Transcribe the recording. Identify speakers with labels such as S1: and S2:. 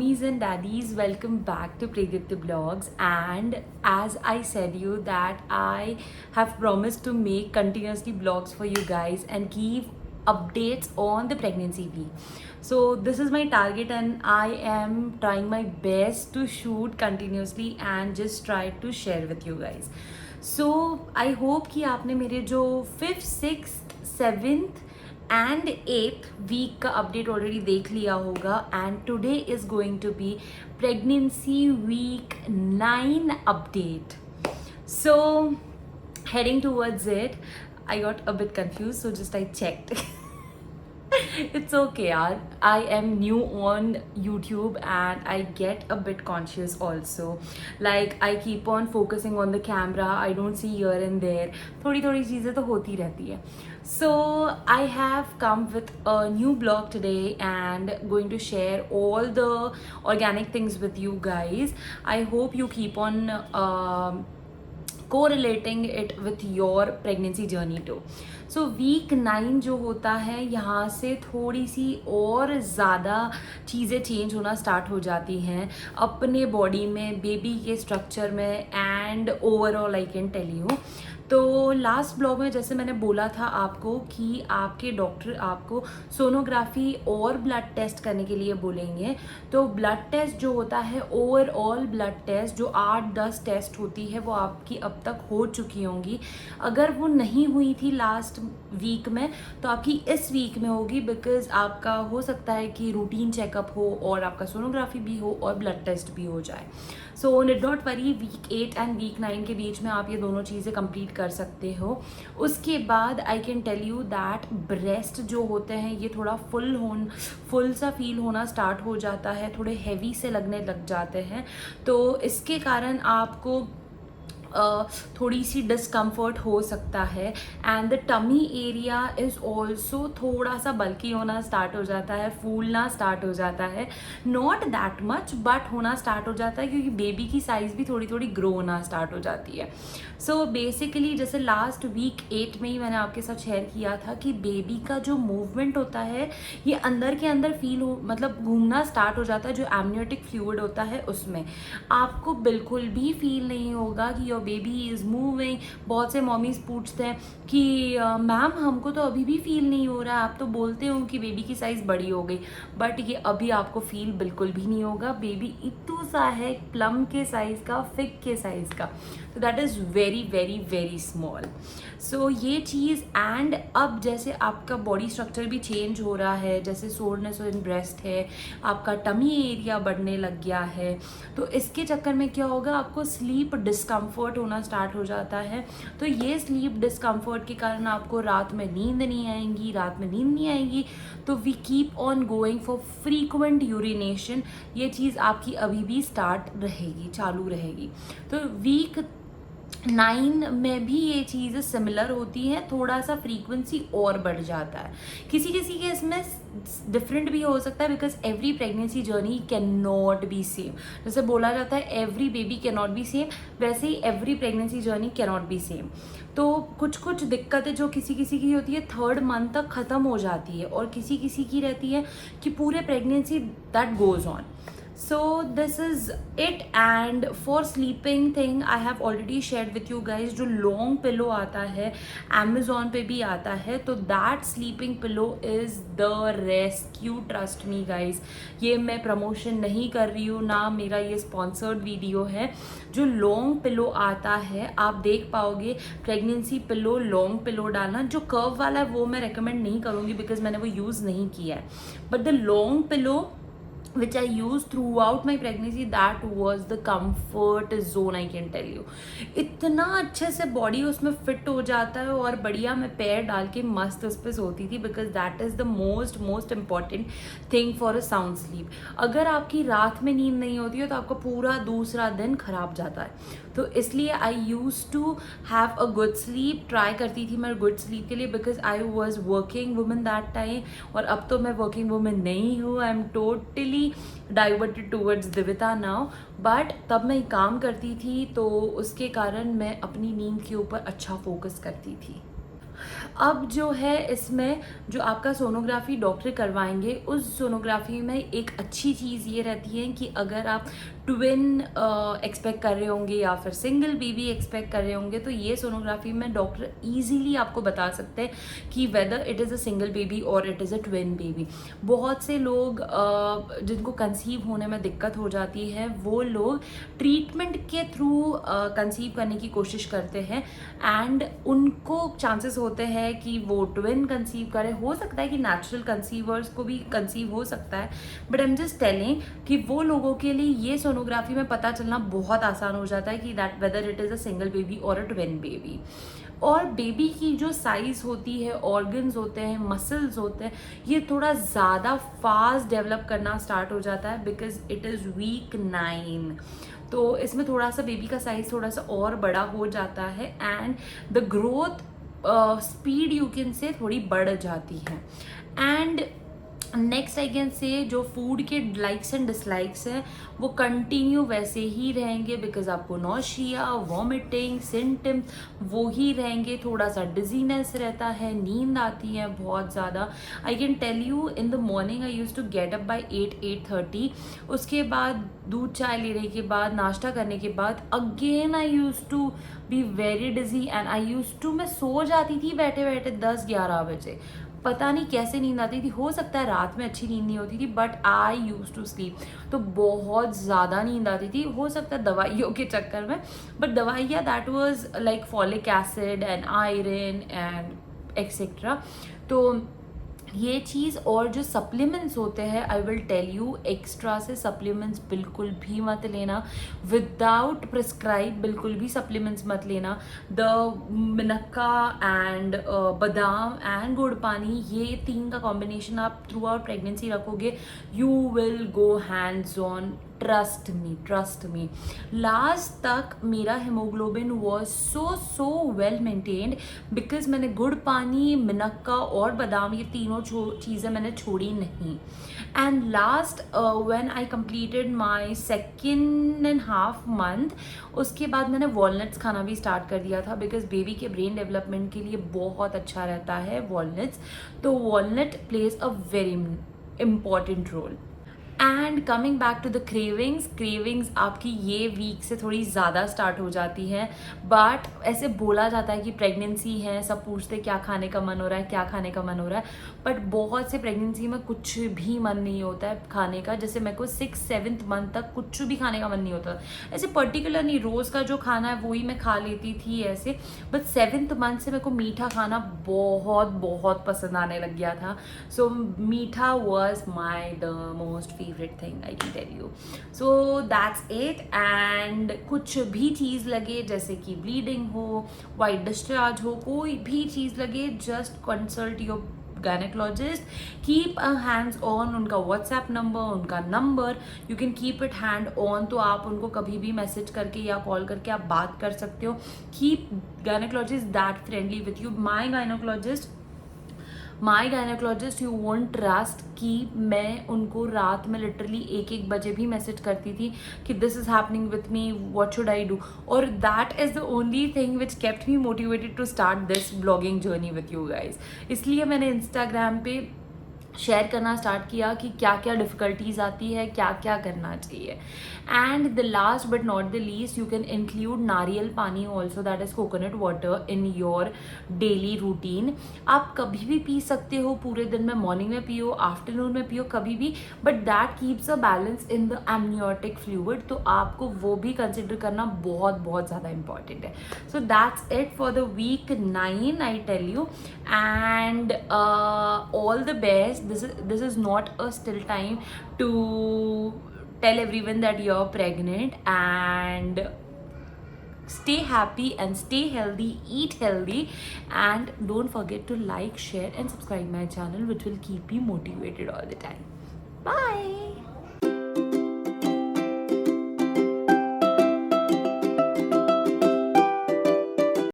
S1: Mummies and daddies, welcome back to Pradipti Blogs. And as I said you that I have promised to make continuously blogs for you guys and give updates on the pregnancy week. So this is my target and I am trying my best to shoot continuously and just try to share with you guys. So I hope कि आपने मेरे जो 5th, 6th, 7th and 8th week का update already देख लिया होगा. And today is going to be pregnancy week 9 update. So heading towards it, I got a bit confused, so just I checked. It's okay, yaar. I am new on YouTube and I get a bit conscious also. Like I keep on focusing on the camera. I don't see here and there. थोड़ी थोड़ी चीज़ें तो होती रहती है. So I have come with a new blog today and going to share all the organic things with you guys. I hope you keep on correlating it with your pregnancy journey too. So weak 9 जो होता है यहाँ से थोड़ी सी और ज़्यादा चीज़ें change होना स्टार्ट हो जाती हैं अपने बॉडी में, बेबी के स्ट्रक्चर में and overall I can tell you. तो लास्ट ब्लॉग में जैसे मैंने बोला था आपको कि आपके डॉक्टर आपको सोनोग्राफी और ब्लड टेस्ट करने के लिए बोलेंगे. तो ब्लड टेस्ट जो होता है, ओवरऑल ब्लड टेस्ट जो 8-10 टेस्ट होती है वो आपकी अब तक हो चुकी होंगी. अगर वो नहीं हुई थी लास्ट वीक में तो आपकी इस वीक में होगी, बिकॉज आपका हो सकता है कि रूटीन चेकअप हो और आपका सोनोग्राफी भी हो और ब्लड टेस्ट भी हो जाए. So need not worry, week 8 and week 9 के बीच में आप ये दोनों चीज़ें कंप्लीट कर सकते हो. उसके बाद I can tell you that breast जो होते हैं ये थोड़ा फुल सा फील होना स्टार्ट हो जाता है, थोड़े हैवी से लगने लग जाते हैं. तो इसके कारण आपको थोड़ी सी डिस्कम्फर्ट हो सकता है. And the tummy area is also थोड़ा सा बल्कि होना स्टार्ट हो जाता है, फूलना स्टार्ट हो जाता है. नॉट दैट मच बट होना स्टार्ट हो जाता है क्योंकि बेबी की साइज़ भी थोड़ी थोड़ी ग्रो होना स्टार्ट हो जाती है. सो बेसिकली जैसे लास्ट वीक 8 में ही मैंने आपके साथ शेयर किया था कि बेबी का जो मूवमेंट होता है ये अंदर के अंदर फील हो, मतलब घूमना स्टार्ट हो जाता है. जो एमनियोटिक फ्लूइड होता है उसमें आपको बिल्कुल भी फील नहीं होगा कि बेबी इज़ मूविंग. बहुत से मॉमीज पूछते हैं कि मैम हमको तो अभी भी फील नहीं हो रहा है, आप तो बोलते हो कि बेबी की साइज़ बड़ी हो गई, बट ये अभी आपको फील बिल्कुल भी नहीं होगा. बेबी इतना सा है, प्लम के साइज़ का, फिग के साइज़ का. तो that is very very very small. So ये चीज़. एंड अब जैसे आपका बॉडी स्ट्रक्चर भी चेंज हो रहा है, जैसे सोरनेस इन ब्रेस्ट है, आपका टमी एरिया बढ़ने लग गया है, तो इसके चक्कर में क्या होगा, आपको स्लीप डिस्कम्फर्ट होना स्टार्ट हो जाता है. तो ये स्लीप डिस्कम्फर्ट के कारण आपको रात में नींद नहीं आएगी. तो we keep on going for frequent urination. ये चीज़ आपकी अभी भी चालू रहेगी. तो वीक 9 में भी ये चीज़ें सिमिलर होती हैं, थोड़ा सा फ्रीक्वेंसी और बढ़ जाता है. किसी के इसमें डिफरेंट भी हो सकता है, because every pregnancy journey can not be same. जैसे बोला जाता है every baby can not be same, वैसे ही every pregnancy journey can not be same. तो कुछ दिक्कतें जो किसी की होती है 3rd मंथ तक ख़त्म हो जाती है और किसी की रहती है कि पूरे pregnancy that goes on. So this is it. And for sleeping thing I have already shared with you guys जो long pillow आता है, Amazon पे भी आता है. तो that sleeping pillow is the rescue, trust me guys. ये मैं प्रमोशन नहीं कर रही हूँ, ना मेरा ये स्पॉन्सर्ड वीडियो है. जो लॉन्ग पिलो आता है आप देख पाओगे, प्रेगनेंसी पिलो, लॉन्ग पिलो डालना. जो कर्व वाला है वो मैं रेकमेंड नहीं करूँगी बिकॉज मैंने वो यूज़ नहीं किया है. But the long pillow which I used throughout my pregnancy, that was the comfort zone, I can tell you. इतना अच्छे से बॉडी उसमें फिट हो जाता है और बढ़िया मैं पैर डाल के मस्त उस पर सोती थी, because that is the most important thing for a sound sleep. अगर आपकी रात में नींद नहीं होती है तो आपका पूरा दूसरा दिन खराब जाता है. तो इसलिए I use to have a good sleep, try करती थी मैं गुड स्लीप के लिए, because I was working woman that time. और अब तो मैं वर्किंग वुमन नहीं हूँ, I am totally diverted towards Divita now. But तब मैं काम करती थी तो उसके कारण मैं अपनी नींद के ऊपर अच्छा फोकस करती थी. अब जो है इसमें जो आपका सोनोग्राफी डॉक्टर करवाएंगे, उस सोनोग्राफी में एक अच्छी चीज़ ये रहती है कि अगर आप ट्विन एक्सपेक्ट कर रहे होंगे या फिर सिंगल बेबी एक्सपेक्ट कर रहे होंगे, तो ये सोनोग्राफी में डॉक्टर इजीली आपको बता सकते हैं कि whether it is a single baby और it is a twin baby. बहुत से लोग जिनको कंसीव होने में दिक्कत हो जाती है, वो लोग ट्रीटमेंट के थ्रू कंसीव करने की कोशिश करते हैं एंड उनको चांसेस होते हैं कि वो ट्विन कंसीव करे। हो सकता है कि नेचुरल कंसीवर्स को भी कंसीव हो सकता है, but I am just telling कि वो लोगों के लिए ये सोनोग्राफी में पता चलना बहुत आसान हो जाता है कि that whether it is a single baby और अ ट्विन बेबी। और बेबी की जो साइज़ होती है, ऑर्गन्स होते हैं, मसल्स होते हैं, ये थोड़ा ज़्यादा फास्ट डेवलप करना स्टार्ट हो जाता है बिकॉज इट इज़ वीक 9। तो इसमें थोड़ा सा बेबी का साइज़ थोड़ा सा और बड़ा हो जाता है and the growth speed you can say थोड़ी बढ़ जाती है। And next I can say जो फूड के लाइक्स एंड डिसलाइक्स हैं वो कंटिन्यू वैसे ही रहेंगे बिकॉज आपको नौशिया, वॉमिटिंग सिम्टम्स वो ही रहेंगे। थोड़ा सा डिजीनेस रहता है, नींद आती है बहुत ज़्यादा। I can tell you in the morning I use to get up by 8-8:30। उसके बाद दूध चाय लेने के बाद, नाश्ता करने के बाद again I use to be very dizzy and I use to, मैं सो जाती थी बैठे बैठे 10-11 बजे। पता नहीं कैसे नींद आती थी, हो सकता है रात में अच्छी नींद नहीं होती थी, but I use to sleep. तो बहुत ज़्यादा नींद आती थी, हो सकता है दवाइयों के चक्कर में, बट दवाइयाँ that was like folic acid and iron and etcetera. तो ये चीज़। और जो सप्लीमेंट्स होते हैं, I will tell you, extra से सप्लीमेंट्स बिल्कुल भी मत लेना, विदाउट प्रिस्क्राइब बिल्कुल भी सप्लीमेंट्स मत लेना। द मिनक्का एंड बादाम एंड गुड़ पानी, ये 3 का कॉम्बिनेशन आप थ्रू आउट प्रेगनेंसी रखोगे, you will go hands on, trust me. Last तक मेरा haemoglobin was so well maintained because मैंने गुड़ पानी, मिनक्का और बादाम, ये तीनों चीज़ें मैंने छोड़ी नहीं। And last when I completed my 2.5 month, उसके बाद मैंने वॉलनट्स खाना भी स्टार्ट कर दिया था बिकॉज बेबी के ब्रेन डेवलपमेंट के लिए बहुत अच्छा रहता है वॉलनट्स। तो walnut plays a very important role. And coming back to the cravings आपकी ये वीक से थोड़ी ज़्यादा स्टार्ट हो जाती है। बट ऐसे बोला जाता है कि प्रेगनेंसी है, सब पूछते क्या खाने का मन हो रहा है, क्या खाने का मन हो रहा है, बट बहुत से प्रेगनेंसी में कुछ भी मन नहीं होता है खाने का। जैसे मेरे को 6-7 month तक कुछ भी खाने का मन नहीं होता, ऐसे पर्टिकुलर नहीं, रोज़ का जो खाना है वही मैं खा लेती थी ऐसे। बट 7th month से मेरे को मीठा खाना बहुत पसंद आने लग गया था। सो मीठा was my the most favourite thing, I can tell you. So that's it. And कुछ भी चीज़ लगे, जैसे कि ब्लीडिंग हो, वाइट डिस्चार्ज हो, कोई भी चीज़ लगे, just consult your gynaecologist. Keep a hands on, उनका व्हाट्सएप नंबर, उनका number, you can keep it hand on. तो आप उनको कभी भी मैसेज करके या कॉल करके आप बात कर सकते हो। Keep gynaecologist that friendly with you. My gynaecologist you won't trust कि मैं उनको रात में लिटरली 1-1 बजे भी मैसेज करती थी कि this is happening with me, what should I do. और that is the only thing which kept me motivated to start this blogging journey with you guys. इसलिए मैंने इंस्टाग्राम पे शेयर करना स्टार्ट किया कि क्या क्या डिफ़िकल्टीज आती है, क्या क्या करना चाहिए। And the last but not the least, you can include नारियल पानी also, that is coconut water, in your daily routine. आप कभी भी पी सकते हो पूरे दिन में, मॉर्निंग में पियो, आफ्टरनून में पियो, कभी भी, but that keeps a balance in the amniotic fluid. तो आपको वो भी कंसिडर करना बहुत ज़्यादा इंपॉर्टेंट है। So that's it for the week 9, I tell you. And all the best. This is not a still time to tell everyone that you're pregnant, and stay happy and stay healthy, eat healthy, and don't forget to like, share and subscribe my channel, which will keep you motivated all the time. Bye.